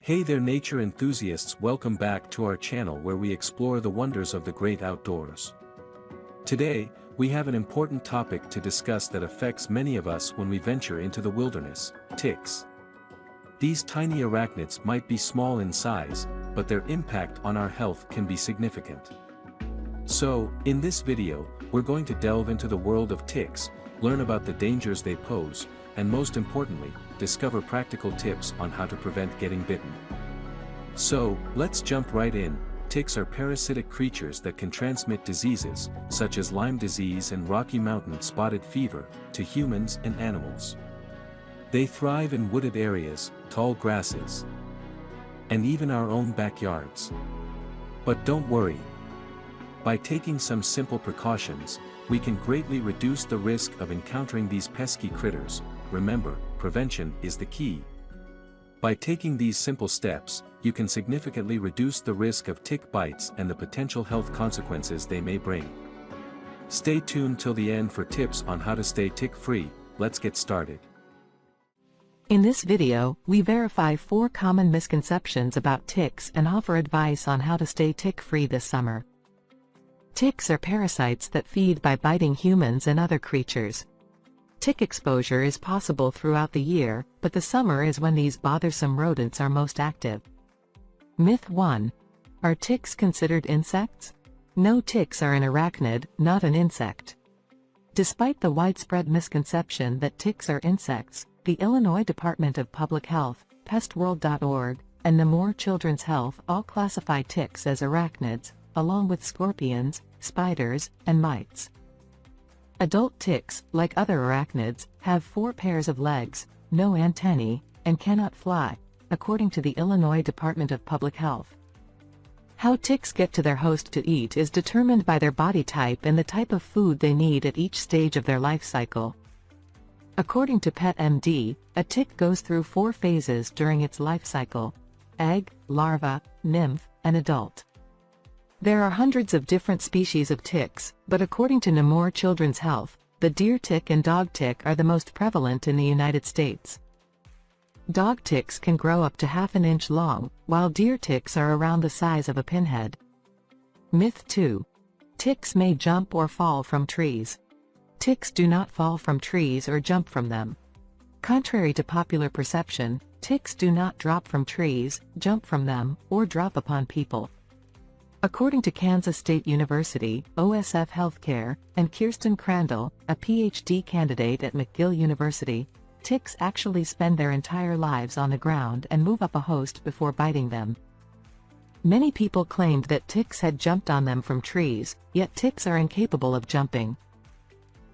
Hey there nature enthusiasts, welcome back to our channel where we explore the wonders of the great outdoors. Today, we have an important topic to discuss that affects many of us when we venture into the wilderness: ticks. These tiny arachnids might be small in size, but their impact on our health can be significant. So, in this video, we're going to delve into the world of ticks, learn about the dangers they pose, and most importantly, discover practical tips on how to prevent getting bitten. So, let's jump right in. Ticks are parasitic creatures that can transmit diseases, such as Lyme disease and Rockey Mountain Soptted Fever, to humans and animals. They thrive in wooded areas, tall grasses, and even our own backyards. But don't worry. By taking some simple precautions, we can greatly reduce the risk of encountering these pesky critters. Remember, prevention is the key. By taking these simple steps, you can significantly reduce the risk of tick bites and the potential health consequences they may bring. Stay tuned till the end for tips on how to stay tick-free. Let's get started. In this video, we verify 4 common misconceptions about ticks and offer advice on how to stay tick-free this summer. Ticks are parasites that feed by biting humans and other creatures. Tick exposure is possible throughout the year, but the summer is when these bothersome rodents are most active. Myth 1. Are ticks considered insects? No, ticks are an arachnid, not an insect. Despite the widespread misconception that ticks are insects, the Illinois Department of Public Health, pestworld.org, and Nemours Children's Health all classify ticks as arachnids, along with scorpions, spiders, and mites. Adult ticks, like other arachnids, have 4 pairs of legs, no antennae, and cannot fly, according to the Illinois Department of Public Health. How ticks get to their host to eat is determined by their body type and the type of food they need at each stage of their life cycle. According to PetMD, a tick goes through 4 phases during its life cycle: egg, larva, nymph, and adult. There are hundreds of different species of ticks, but according to Nemours Children's Health, the deer tick and dog tick are the most prevalent in the United States. Dog ticks can grow up to half an inch long, while deer ticks are around the size of a pinhead. Myth 2. Ticks may jump or fall from trees. Ticks do not fall from trees or jump from them. Contrary to popular perception, ticks do not drop from trees, jump from them, or drop upon people. According to Kansas State University, OSF Healthcare, and Kirsten Crandall, a PhD candidate at McGill University, ticks actually spend their entire lives on the ground and move up a host before biting them. Many people claimed that ticks had jumped on them from trees, yet ticks are incapable of jumping.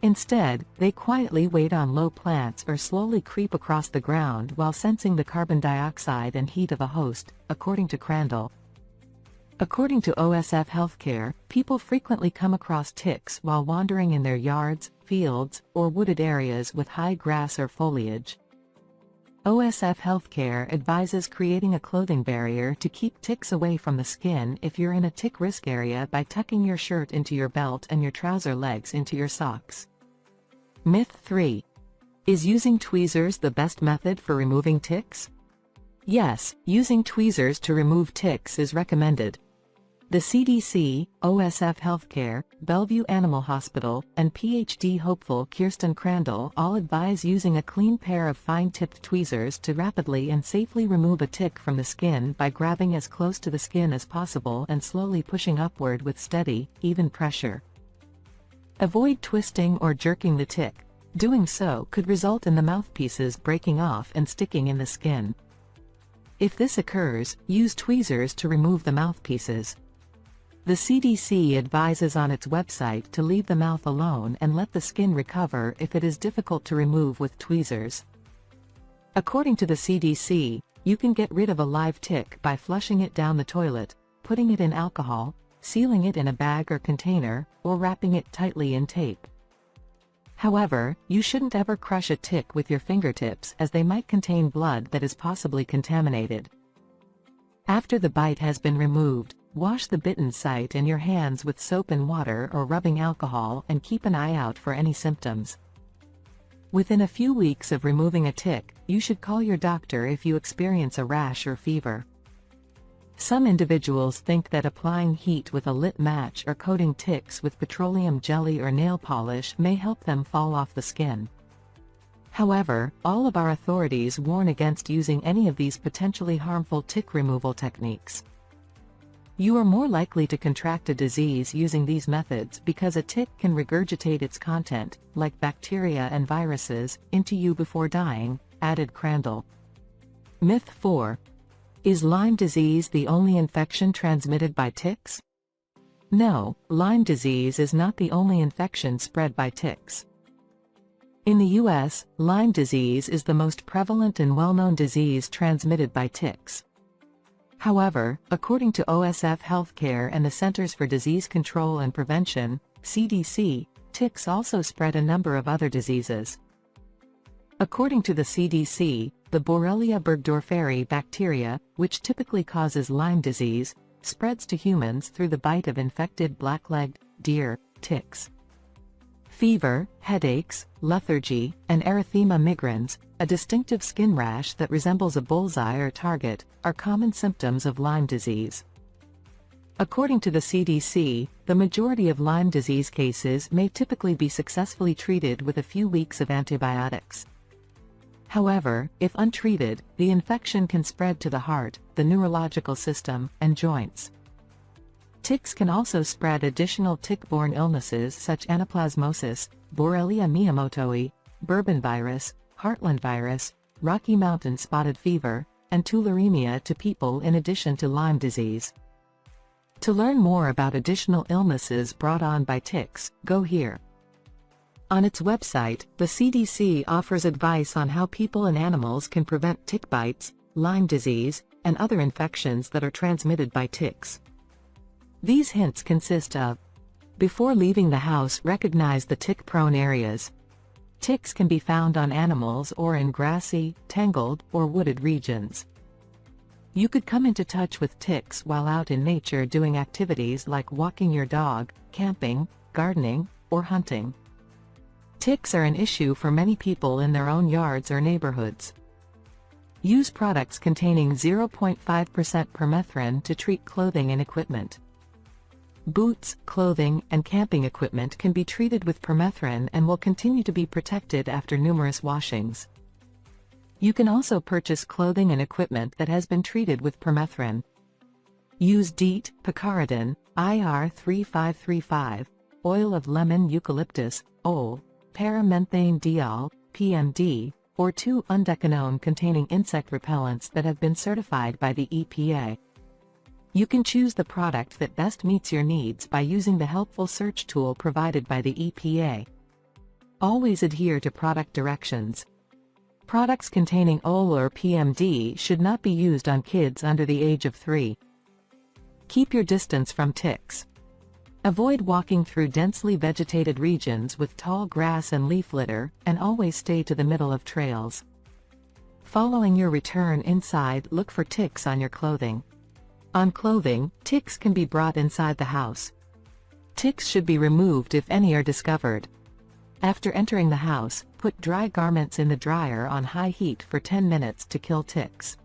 Instead, they quietly wait on low plants or slowly creep across the ground while sensing the carbon dioxide and heat of a host, according to Crandall. According to OSF Healthcare, people frequently come across ticks while wandering in their yards, fields, or wooded areas with high grass or foliage. OSF Healthcare advises creating a clothing barrier to keep ticks away from the skin if you're in a tick risk area by tucking your shirt into your belt and your trouser legs into your socks. Myth 3. Is using tweezers the best method for removing ticks? Yes, using tweezers to remove ticks is recommended. The CDC, OSF Healthcare, Bellevue Animal Hospital, and PhD hopeful Kirsten Crandall all advise using a clean pair of fine-tipped tweezers to rapidly and safely remove a tick from the skin by grabbing as close to the skin as possible and slowly pushing upward with steady, even pressure. Avoid twisting or jerking the tick. Doing so could result in the mouthpieces breaking off and sticking in the skin. If this occurs, use tweezers to remove the mouthpieces. The CDC advises on its website to leave the mouth alone and let the skin recover if it is difficult to remove with tweezers. According to the CDC, you can get rid of a live tick by flushing it down the toilet, putting it in alcohol, sealing it in a bag or container, or wrapping it tightly in tape. However, you shouldn't ever crush a tick with your fingertips as they might contain blood that is possibly contaminated. After the bite has been removed, wash the bitten site and your hands with soap and water or rubbing alcohol and keep an eye out for any symptoms. Within a few weeks of removing a tick, you should call your doctor if you experience a rash or fever. Some individuals think that applying heat with a lit match or coating ticks with petroleum jelly or nail polish may help them fall off the skin. However, all of our authorities warn against using any of these potentially harmful tick removal techniques. You are more likely to contract a disease using these methods because a tick can regurgitate its content, like bacteria and viruses, into you before dying, added Crandall. Myth 4. Is Lyme disease the only infection transmitted by ticks? No, Lyme disease is not the only infection spread by ticks. In the U.S., Lyme disease is the most prevalent and well-known disease transmitted by ticks. However, according to OSF Healthcare and the Centers for Disease Control and Prevention, CDC, ticks also spread a number of other diseases. According to the CDC, the Borrelia burgdorferi bacteria, which typically causes Lyme disease, spreads to humans through the bite of infected black-legged deer ticks. Fever, headaches, lethargy, and erythema migrans, a distinctive skin rash that resembles a bullseye or target, are common symptoms of Lyme disease. According to the CDC, the majority of Lyme disease cases may typically be successfully treated with a few weeks of antibiotics. However, if untreated, the infection can spread to the heart, the neurological system, and joints. Ticks can also spread additional tick-borne illnesses such as anaplasmosis, Borrelia miyamotoi, bourbon virus, Heartland virus, Rockey Mountain Soptted Fever, and tularemia to people in addition to Lyme disease. To learn more about additional illnesses brought on by ticks, go here. On its website, the CDC offers advice on how people and animals can prevent tick bites, Lyme disease, and other infections that are transmitted by ticks. These hints consist of: before leaving the house, recognize the tick-prone areas. Ticks can be found on animals or in grassy, tangled, or wooded regions. You could come into touch with ticks while out in nature doing activities like walking your dog, camping, gardening, or hunting. Ticks are an issue for many people in their own yards or neighborhoods. Use products containing 0.5% permethrin to treat clothing and equipment. Boots, clothing, and camping equipment can be treated with permethrin and will continue to be protected after numerous washings. You can also purchase clothing and equipment that has been treated with permethrin. Use DEET, picaridin, IR 3535, oil of lemon eucalyptus, OL, paramethane diol, PMD, or 2-undecanone containing insect repellents that have been certified by the EPA. You can choose the product that best meets your needs by using the helpful search tool provided by the EPA. Always adhere to product directions. Products containing OL or PMD should not be used on kids under the age of 3. Keep your distance from ticks. Avoid walking through densely vegetated regions with tall grass and leaf litter, and always stay to the middle of trails. Following your return inside, look for ticks on your clothing. On clothing, ticks can be brought inside the house. Ticks should be removed if any are discovered. After entering the house, put dry garments in the dryer on high heat for 10 minutes to kill ticks.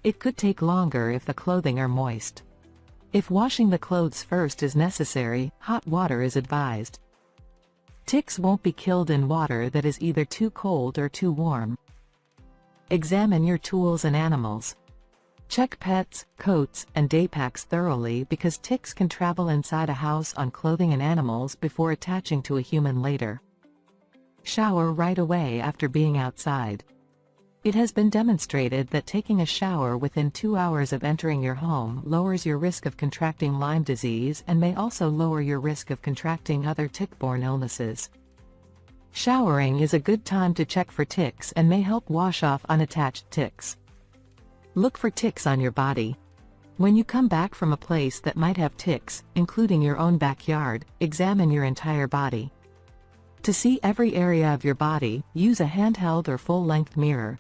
It could take longer if the clothing are moist. If washing the clothes first is necessary, hot water is advised. Ticks won't be killed in water that is either too cold or too warm. Examine your tools and animals. Check pets, coats, and day packs thoroughly because ticks can travel inside a house on clothing and animals before attaching to a human later. Shower right away after being outside. It has been demonstrated that taking a shower within 2 hours of entering your home lowers your risk of contracting Lyme disease and may also lower your risk of contracting other tick-borne illnesses. Showering is a good time to check for ticks and may help wash off unattached ticks. Look for ticks on your body. When you come back from a place that might have ticks, including your own backyard, examine your entire body. To see every area of your body, use a handheld or full-length mirror.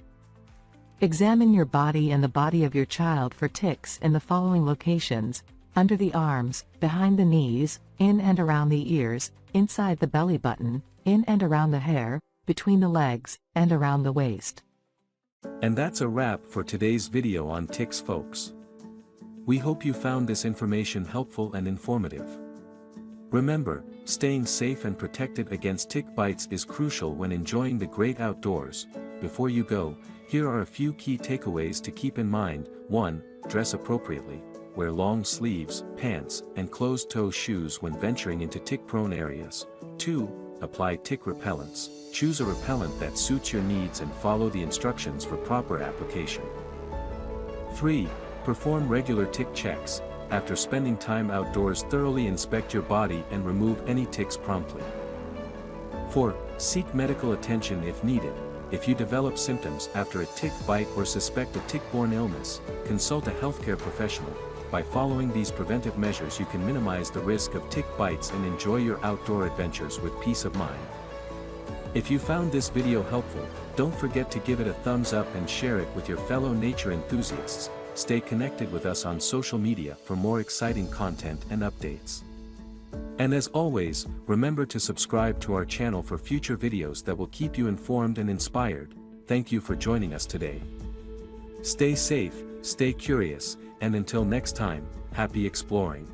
Examine your body and the body of your child for ticks in the following locations: under the arms, behind the knees, in and around the ears, inside the belly button, in and around the hair, between the legs, and around the waist. And that's a wrap for today's video on ticks, folks. We hope you found this information helpful and informative. Remember, staying safe and protected against tick bites is crucial when enjoying the great outdoors. Before you go, here are a few key takeaways to keep in mind. 1. Dress appropriately. Wear long sleeves, pants, and closed-toe shoes when venturing into tick-prone areas. 2. Apply tick repellents. Choose a repellent that suits your needs and follow the instructions for proper application. 3. Perform regular tick checks. After spending time outdoors, thoroughly inspect your body and remove any ticks promptly. 4. Seek medical attention if needed. If you develop symptoms after a tick bite or suspect a tick-borne illness, consult a healthcare professional. By following these preventive measures, you can minimize the risk of tick bites and enjoy your outdoor adventures with peace of mind. If you found this video helpful, don't forget to give it a thumbs up and share it with your fellow nature enthusiasts. Stay connected with us on social media for more exciting content and updates. And as always, remember to subscribe to our channel for future videos that will keep you informed and inspired. Thank you for joining us today. Stay safe, stay curious, and until next time, happy exploring.